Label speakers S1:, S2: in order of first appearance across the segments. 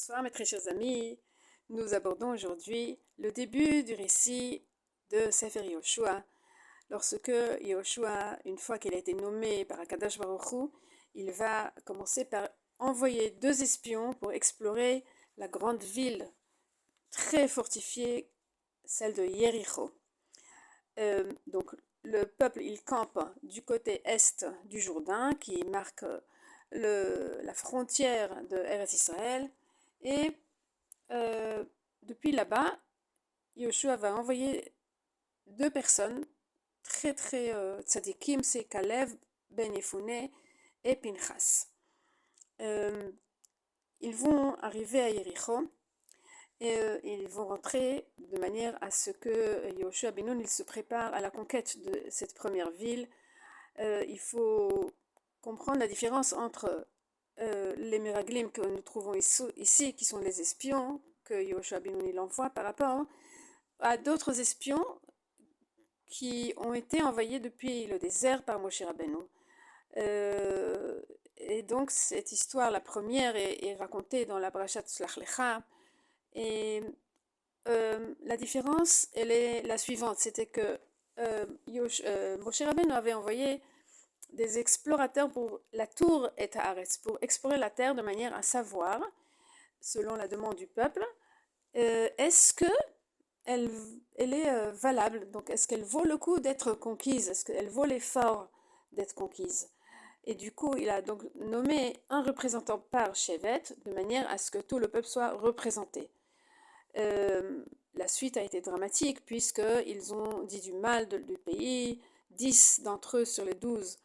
S1: Bonsoir mes très chers amis, nous abordons aujourd'hui le début du récit de Sefer Yoshua. Lorsque Yoshua, une fois qu'il a été nommé par Akadosh Baruch Hu, il va commencer par envoyer 2 espions pour explorer la grande ville très fortifiée, celle de Yéricho. Donc le peuple il campe du côté est du Jourdain qui marque la frontière de Eretz Israël et depuis là-bas, Yoshua va envoyer 2 personnes très très tzadikim, c'est Kalev ben Yefouné et Pinchas. Ils vont arriver à Yéricho et ils vont rentrer de manière à ce que Yoshua ben Nun il se prépare à la conquête de cette première ville. Il faut comprendre la différence entre les Meraglim que nous trouvons ici, qui sont les espions que Yoshua ben Nun il envoie, par rapport à d'autres espions qui ont été envoyés depuis le désert par Moshe Rabbeinu. Et donc cette histoire, la première, est racontée dans la Parashat Shlach Lecha. Et la différence, elle est la suivante, c'était que Moshe Rabbeinu avait envoyé des explorateurs pour la tour et Haaretz, pour explorer la terre de manière à savoir, selon la demande du peuple, est-ce que elle est valable, donc est-ce qu'elle vaut le coup d'être conquise, est-ce qu'elle vaut l'effort d'être conquise. Et du coup, il a donc nommé un représentant par Shevet, de manière à ce que tout le peuple soit représenté. La suite a été dramatique, puisqu'ils ont dit du mal du pays. 10 d'entre eux sur les 12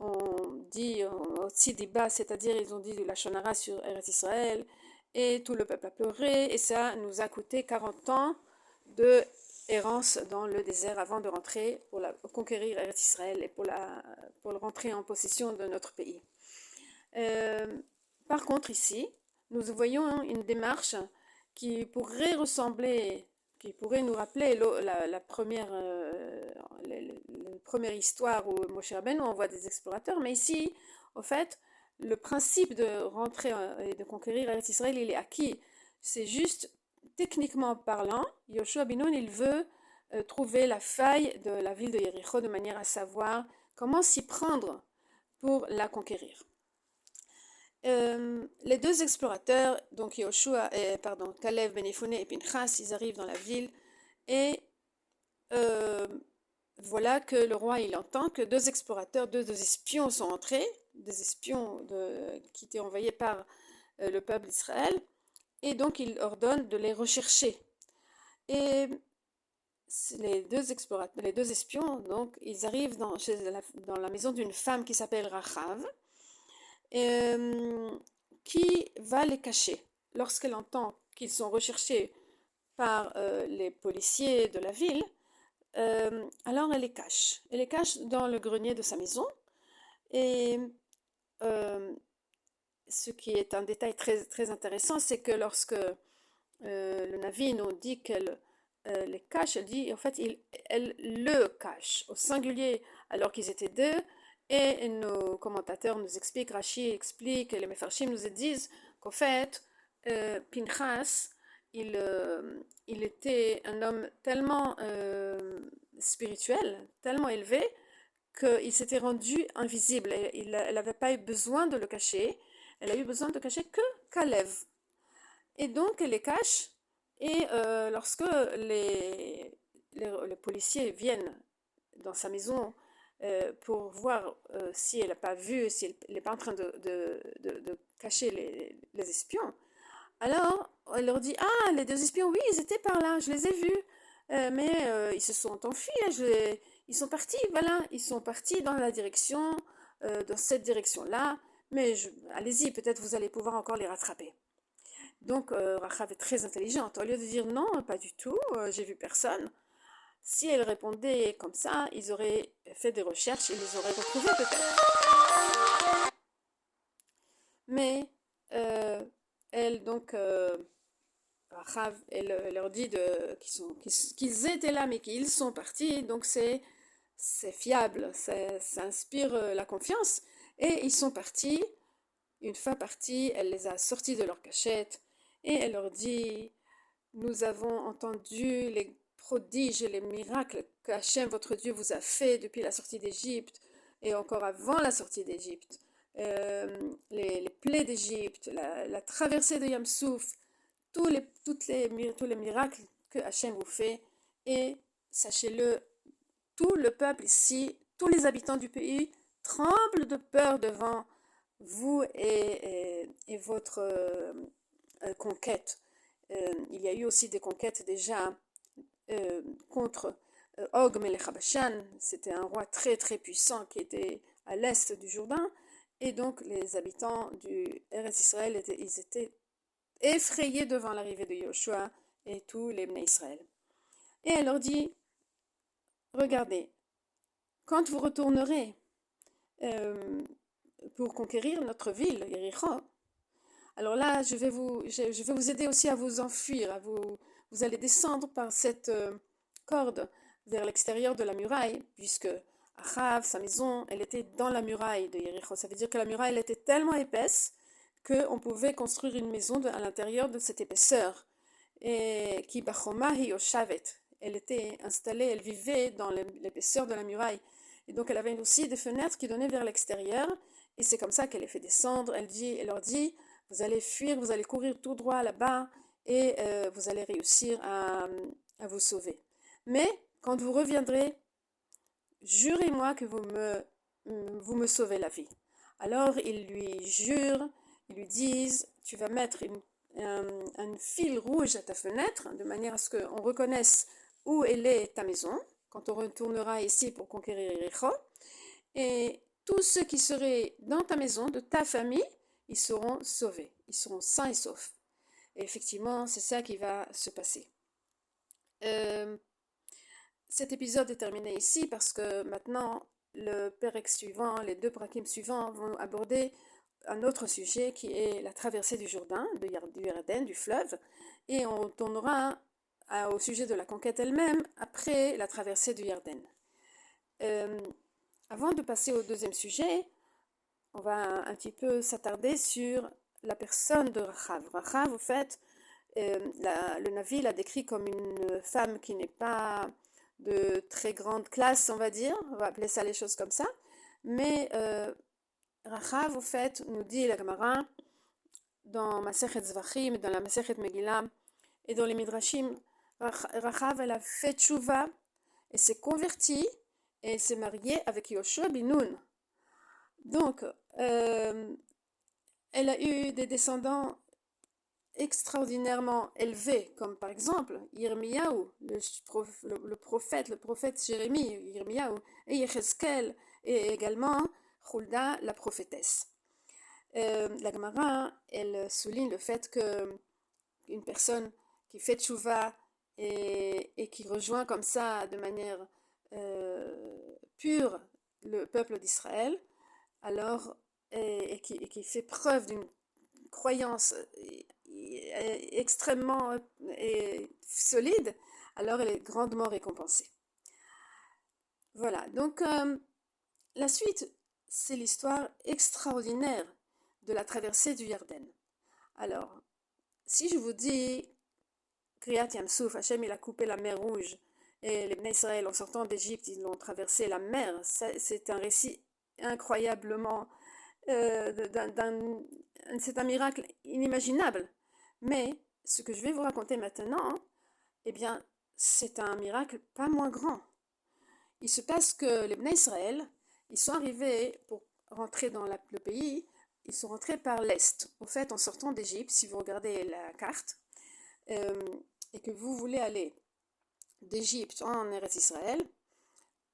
S1: ont dit Tzidiba, c'est-à-dire ils ont dit du Lachon Hara sur Eretz Israël, et tout le peuple a pleuré, et ça nous a coûté 40 ans de errance dans le désert avant de rentrer pour conquérir Eretz Israël et pour rentrer en possession de notre pays. Par contre ici, nous voyons une démarche qui pourrait ressembler, qui pourrait nous rappeler la première histoire où Moshe Rabbeinu envoie des explorateurs, mais ici, au fait, le principe de rentrer et de conquérir Eretz Israël, il est acquis. C'est juste, techniquement parlant, Yoshua ben Nun, il veut trouver la faille de la ville de Yéricho de manière à savoir comment s'y prendre pour la conquérir. Les 2 explorateurs, donc Kalev ben Yefouné et Pinchas, ils arrivent dans la ville et voilà que le roi il entend que 2 explorateurs, 2 espions sont entrés, des espions qui étaient envoyés par le peuple d'Israël, et donc il ordonne de les rechercher. Et les 2 espions, donc ils arrivent dans la maison d'une femme qui s'appelle Rachav, qui va les cacher. Lorsqu'elle entend qu'ils sont recherchés par les policiers de la ville, alors elle les cache. Elle les cache dans le grenier de sa maison. Et ce qui est un détail très, très intéressant, c'est que lorsque le Navi nous dit qu'elle les cache, elle dit en fait elle le cache au singulier alors qu'ils étaient 2. Et nos commentateurs nous expliquent, Rashi explique, et les Mefarshim nous disent qu'en fait, Pinchas, il était un homme tellement spirituel, tellement élevé, qu'il s'était rendu invisible. Elle n'avait pas eu besoin de le cacher, elle a eu besoin de cacher que Kalev. Et donc, elle les cache, et lorsque les policiers viennent dans sa maison, pour voir si elle n'a pas vu, si elle n'est pas en train de cacher les espions. Alors, elle leur dit, ah, les 2 espions, oui, ils étaient par là, je les ai vus, mais ils se sont enfuis, ils sont partis, voilà, ils sont partis dans la direction, dans cette direction-là, mais allez-y, peut-être vous allez pouvoir encore les rattraper. Donc, Rachav est très intelligente, au lieu de dire, non, pas du tout, j'ai vu personne. Si elle répondait comme ça, ils auraient fait des recherches et les auraient retrouvés peut-être. Mais elle, donc, Rachav, elle leur dit qu'ils étaient là, mais qu'ils sont partis. Donc c'est fiable, ça inspire la confiance. Et ils sont partis. Une fois partis, elle les a sortis de leur cachette et elle leur dit, nous avons entendu les prodiges et les miracles que Hachem, votre Dieu, vous a fait depuis la sortie d'Égypte et encore avant la sortie d'Égypte. Les plaies d'Égypte, la traversée de Yamsouf, tous les miracles que Hachem vous fait. Et sachez-le, tout le peuple ici, tous les habitants du pays tremblent de peur devant vous et votre conquête. Il y a eu aussi des conquêtes déjà contre Og Melech Bashan. C'était un roi très très puissant qui était à l'est du Jourdain. Et donc les habitants du Eretz Israël, ils étaient effrayés devant l'arrivée de Yoshua et tous les Bnei Israël. Et elle leur dit, regardez, quand vous retournerez pour conquérir notre ville, Yericho, alors là, je vais vous aider aussi à vous enfuir, vous allez descendre par cette corde vers l'extérieur de la muraille, puisque Achav, sa maison, elle était dans la muraille de Yericho. Ça veut dire que la muraille, elle était tellement épaisse qu'on pouvait construire une maison à l'intérieur de cette épaisseur. Et qui bachomahi oshavet, elle était installée, elle vivait dans l'épaisseur de la muraille. Et donc elle avait aussi des fenêtres qui donnaient vers l'extérieur. Et c'est comme ça qu'elle les fait descendre. Elle leur dit, vous allez fuir, vous allez courir tout droit là-bas et vous allez réussir à vous sauver. Mais quand vous reviendrez, jurez-moi que vous me sauvez la vie. Alors ils lui jurent, ils lui disent, tu vas mettre un fil rouge à ta fenêtre, de manière à ce qu'on reconnaisse où elle est ta maison, quand on retournera ici pour conquérir Yericho. Et tous ceux qui seraient dans ta maison, de ta famille, ils seront sauvés, ils seront sains et saufs. Et effectivement, c'est ça qui va se passer. Cet épisode est terminé ici parce que maintenant, le pérec suivant, les deux prakim suivants vont aborder un autre sujet qui est la traversée du Jourdain, du Yarden, du fleuve, et on tournera au sujet de la conquête elle-même après la traversée du Yarden. Avant de passer au deuxième sujet, on va un petit peu s'attarder sur la personne de Rachav. Rachav, au fait, le Navi l'a décrit comme une femme qui n'est pas de très grande classe, on va dire, on va appeler ça les choses comme ça, mais Rachav, au fait, nous dit la Gemara, dans Masechet Zvachim, dans la Masechet Megillah, et dans les Midrashim, Rachav, elle a fait tchouva, elle s'est convertie, et elle s'est mariée avec Yoshua bin Nun. Donc, elle a eu des descendants extraordinairement élevés, comme par exemple Yirmiyahu, le prophète Jérémie, Yirmiyahu, et Yechezkel, et également Hulda, la prophétesse. La Gemara, elle souligne le fait que une personne qui fait tchouva et qui rejoint comme ça de manière pure le peuple d'Israël, alors et qui fait preuve d'une croyance extrêmement solide, alors elle est grandement récompensée. Voilà, donc la suite, c'est l'histoire extraordinaire de la traversée du Yarden. Alors, si je vous dis Kriyat Yamsouf, Hachem il a coupé la mer Rouge, et les Bnei Israël en sortant d'Égypte, ils ont traversé la mer, c'est un récit incroyablement, c'est un miracle inimaginable. Mais ce que je vais vous raconter maintenant, eh bien, c'est un miracle pas moins grand. Il se passe que les Bnei Israël, ils sont arrivés pour rentrer dans le pays, ils sont rentrés par l'est. Au fait, en sortant d'Égypte, si vous regardez la carte, et que vous voulez aller d'Égypte en Eretz Israël,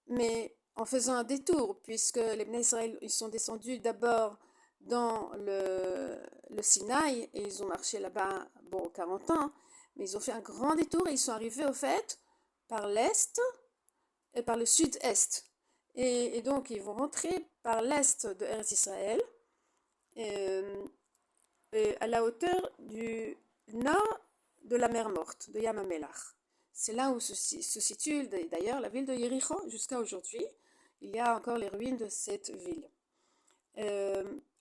S1: mais en faisant un détour, puisque les Bnei Israël, ils sont descendus d'abord dans le Sinaï, et ils ont marché là-bas, 40 ans, mais ils ont fait un grand détour, et ils sont arrivés, au fait, par l'est et par le sud-est. Et donc, ils vont rentrer par l'est de Eretz Israël, à la hauteur du nord de la mer Morte, de Yam HaMelach. C'est là où se situe d'ailleurs la ville de Yericho jusqu'à aujourd'hui. Il y a encore les ruines de cette ville.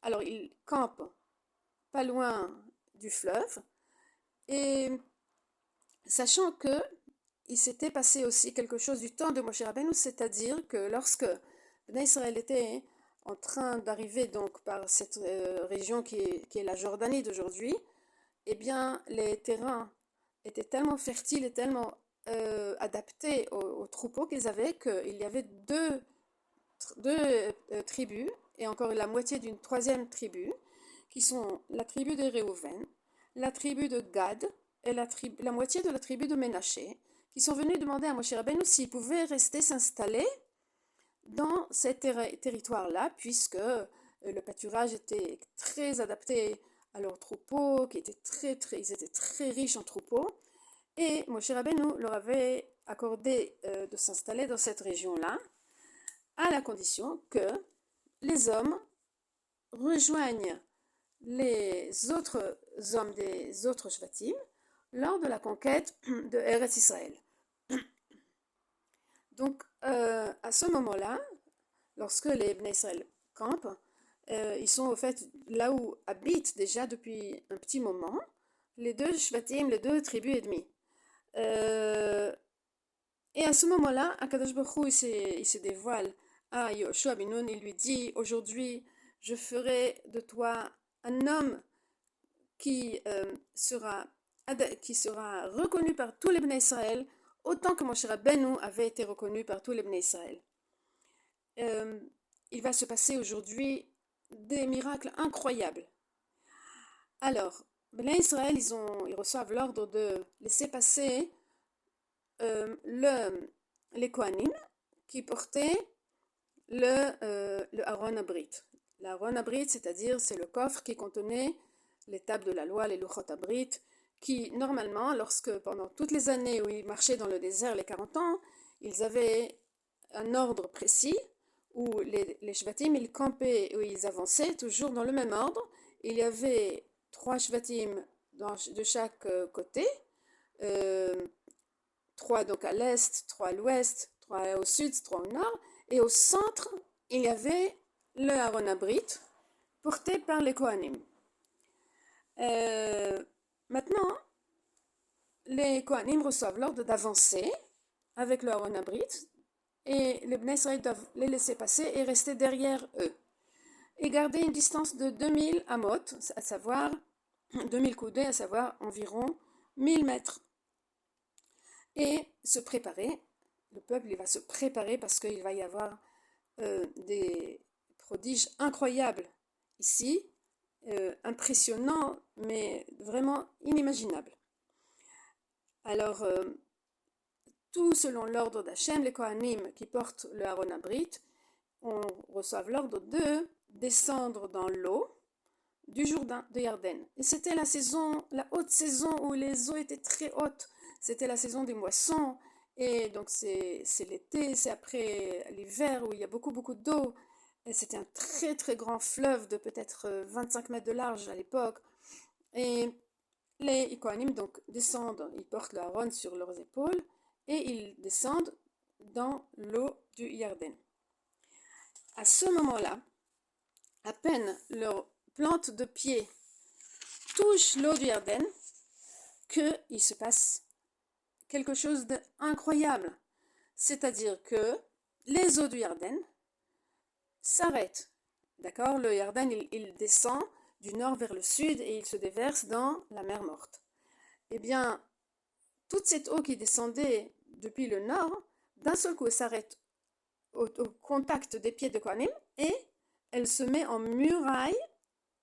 S1: Alors, ils campent pas loin du fleuve, Et sachant que il s'était passé aussi quelque chose du temps de Moshe Rabbeinu, c'est-à-dire que lorsque Bnei Israël était en train d'arriver donc par cette région qui est la Jordanie d'aujourd'hui, eh bien les terrains étaient tellement fertiles et tellement adaptés aux troupeaux qu'ils avaient qu'il y avait deux tribus et encore la moitié d'une troisième tribu qui sont la tribu de Réhouven, la tribu de Gad et la moitié de la tribu de Ménaché qui sont venus demander à Moshe Rabbeinu s'ils pouvaient rester s'installer dans ces territoires-là, puisque le pâturage était très adapté à leurs troupeaux, ils étaient très riches en troupeaux, et Moshe Rabbeinu leur avait accordé de s'installer dans cette région-là, à la condition que les hommes rejoignent les autres hommes des autres Shvatim lors de la conquête de Eretz Israël. Donc, à ce moment-là, lorsque les Bnei Israël campent, ils sont au fait là où habitent déjà depuis un petit moment les deux Shvatim, les deux tribus et demie. Et à ce moment-là, Akadosh Baruch Hu, il se dévoile à Yoshua ben Nun, il lui dit, aujourd'hui, je ferai de toi un homme qui, qui sera reconnu par tous les Bnei Israël, autant que Moshe Rabbeinu avait été reconnu par tous les Bnei Israël. Il va se passer aujourd'hui des miracles incroyables. Alors, Bnei Israël, ils reçoivent l'ordre de laisser passer les Kohanim qui portaient le Aaron Abrit. L'Aaron Abrit, c'est-à-dire c'est le coffre qui contenait les tables de la loi, les Luchot Abrit, qui normalement, lorsque pendant toutes les années où ils marchaient dans le désert, les 40 ans, ils avaient un ordre précis où les Shvatim, ils campaient, où ils avançaient toujours dans le même ordre. Il y avait 3 Shvatim de chaque côté, 3 donc à l'est, 3 à l'ouest, 3 au sud, 3 au nord, et au centre, il y avait le Aaron Abrit, porté par les Kohanim. Maintenant, les Kohanim reçoivent l'ordre d'avancer avec le Aaron Abrit, et les Bnei Israël doivent les laisser passer et rester derrière eux. Et garder une distance de 2000 amot, à savoir 2000 coudées, à savoir environ 1000 mètres. Et se préparer, le peuple il va se préparer parce qu'il va y avoir des prodiges incroyables ici, impressionnants, mais vraiment inimaginables. Alors, tout selon l'ordre d'Hachem, les Kohanim qui portent le Aaron Abrit, on reçoit l'ordre de descendre dans l'eau du Jourdain, de Yarden. Et c'était la haute saison où les eaux étaient très hautes. C'était la saison des moissons. Et donc c'est l'été, c'est après l'hiver où il y a beaucoup d'eau. Et c'était un très très grand fleuve de peut-être 25 mètres de large à l'époque. Et les Kohanim donc descendent, ils portent le Aaron sur leurs épaules et ils descendent dans l'eau du Yarden. À ce moment-là, à peine leur plante de pied touche l'eau du Yarden, qu'il se passe quelque chose d'incroyable. C'est-à-dire que les eaux du Yarden s'arrêtent. D'accord? Le Yarden, il descend du nord vers le sud et il se déverse dans la mer Morte. Eh bien, toute cette eau qui descendait depuis le nord, d'un seul coup, elle s'arrête au contact des pieds de Kohanim et elle se met en muraille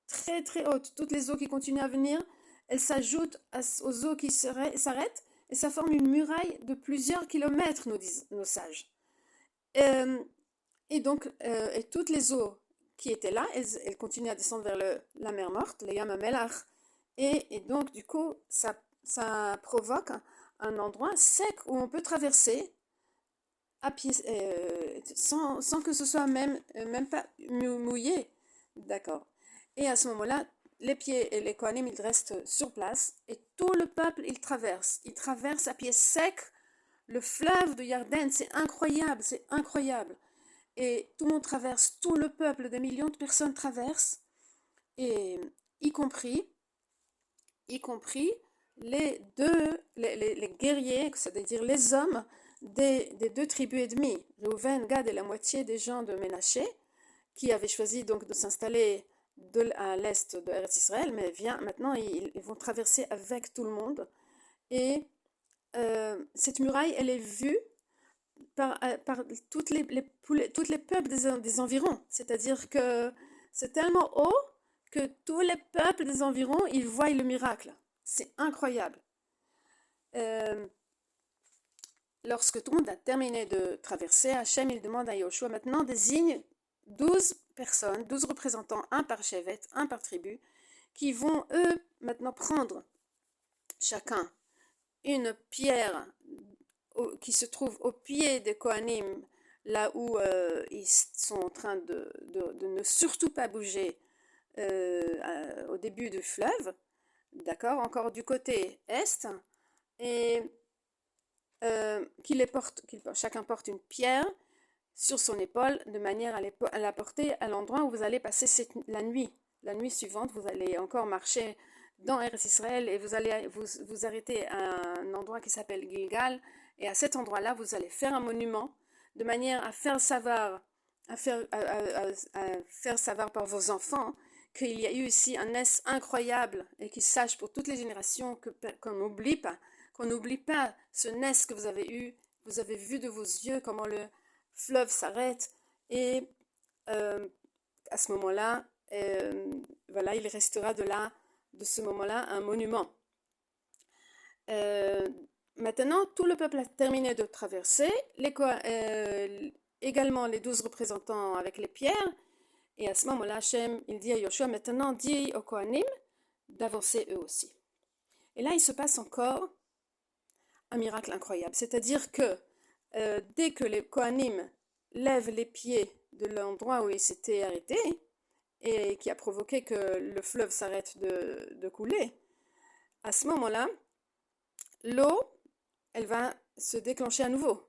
S1: très très haute. Toutes les eaux qui continuent à venir, elles s'ajoutent aux eaux qui s'arrêtent et ça forme une muraille de plusieurs kilomètres, nous disent nos sages. Et donc, et toutes les eaux qui étaient là, elles continuent à descendre vers la mer Morte, le Yam HaMelach, et donc du coup, ça provoque un endroit sec où on peut traverser à pied, sans que ce soit même pas mouillé. D'accord. Et à ce moment-là, les pieds et les Kohanim, ils restent sur place et tout le peuple, il traverse. Il traverse à pied sec le fleuve de Yarden. C'est incroyable, c'est incroyable. Et tout le monde traverse, tout le peuple, des millions de personnes traversent, et y compris les guerriers, c'est-à-dire les hommes des deux tribus ennemies, Reuven, Gad et la moitié des gens de Ménaché, qui avaient choisi donc de s'installer à l'est de Eretz Israël, mais maintenant ils vont traverser avec tout le monde. Et cette muraille, elle est vue par toutes les peuples des environs. C'est-à-dire que c'est tellement haut que tous les peuples des environs, ils voient le miracle. C'est incroyable. Euh, Lorsque tout le monde a terminé de traverser, Hachem, il demande à Yoshua, maintenant désigne 12 personnes, 12 représentants, un par chevet, un par tribu, qui vont, eux, maintenant prendre chacun une pierre qui se trouve au pied des Kohanim, là où ils sont en train de ne surtout pas bouger au début du fleuve, d'accord, encore du côté est, et chacun porte une pierre sur son épaule de manière à la porter à l'endroit où vous allez passer la nuit. La nuit suivante, vous allez encore marcher dans Eretz Israël et vous allez vous arrêter à un endroit qui s'appelle Gilgal. Et à cet endroit-là, vous allez faire un monument de manière à faire savoir, à faire savoir par vos enfants qu'il y a eu ici un Ness incroyable et qu'ils sachent pour toutes les générations qu'on n'oublie pas ce Ness que vous avez eu, vous avez vu de vos yeux comment le fleuve s'arrête et à ce moment-là, voilà, il restera de ce moment-là, un monument. Maintenant, tout le peuple a terminé de traverser, également les 12 représentants avec les pierres, et à ce moment-là, Hachem, il dit à Yoshua, maintenant dis aux Kohanim d'avancer eux aussi. Et là, il se passe encore un miracle incroyable, c'est-à-dire que dès que les Kohanim lèvent les pieds de l'endroit où ils s'étaient arrêtés, et qui a provoqué que le fleuve s'arrête de couler, à ce moment-là, l'eau, elle va se déclencher à nouveau.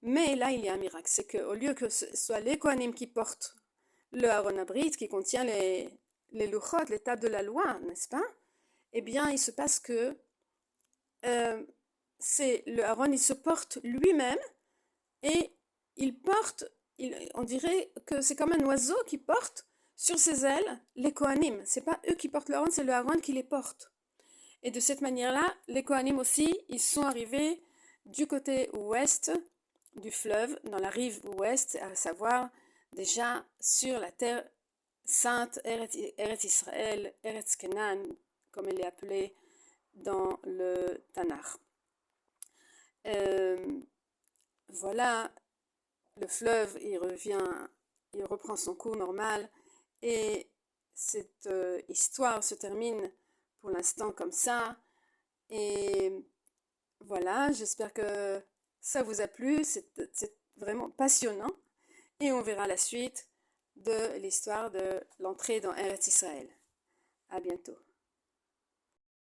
S1: Mais là, il y a un miracle, c'est qu'au lieu que ce soit les Kohanim qui portent le Aaron Abrit, qui contient les luchot, les tables de la loi, n'est-ce pas? Eh bien, il se passe que c'est le Aaron, il se porte lui-même et on dirait que c'est comme un oiseau qui porte sur ses ailes les Kohanim. C'est pas eux qui portent le Aaron, c'est le Aaron qui les porte. Et de cette manière-là, les Kohanim aussi, ils sont arrivés du côté ouest du fleuve, dans la rive ouest, à savoir déjà sur la terre sainte, Eretz Israël, Eretz Kenan, comme elle est appelée dans le Tanakh. Voilà, le fleuve, il reprend son cours normal et cette histoire se termine pour l'instant comme ça. Et voilà, j'espère que ça vous a plu, c'est vraiment passionnant. Et on verra la suite de l'histoire de l'entrée dans Eretz Israël. À bientôt.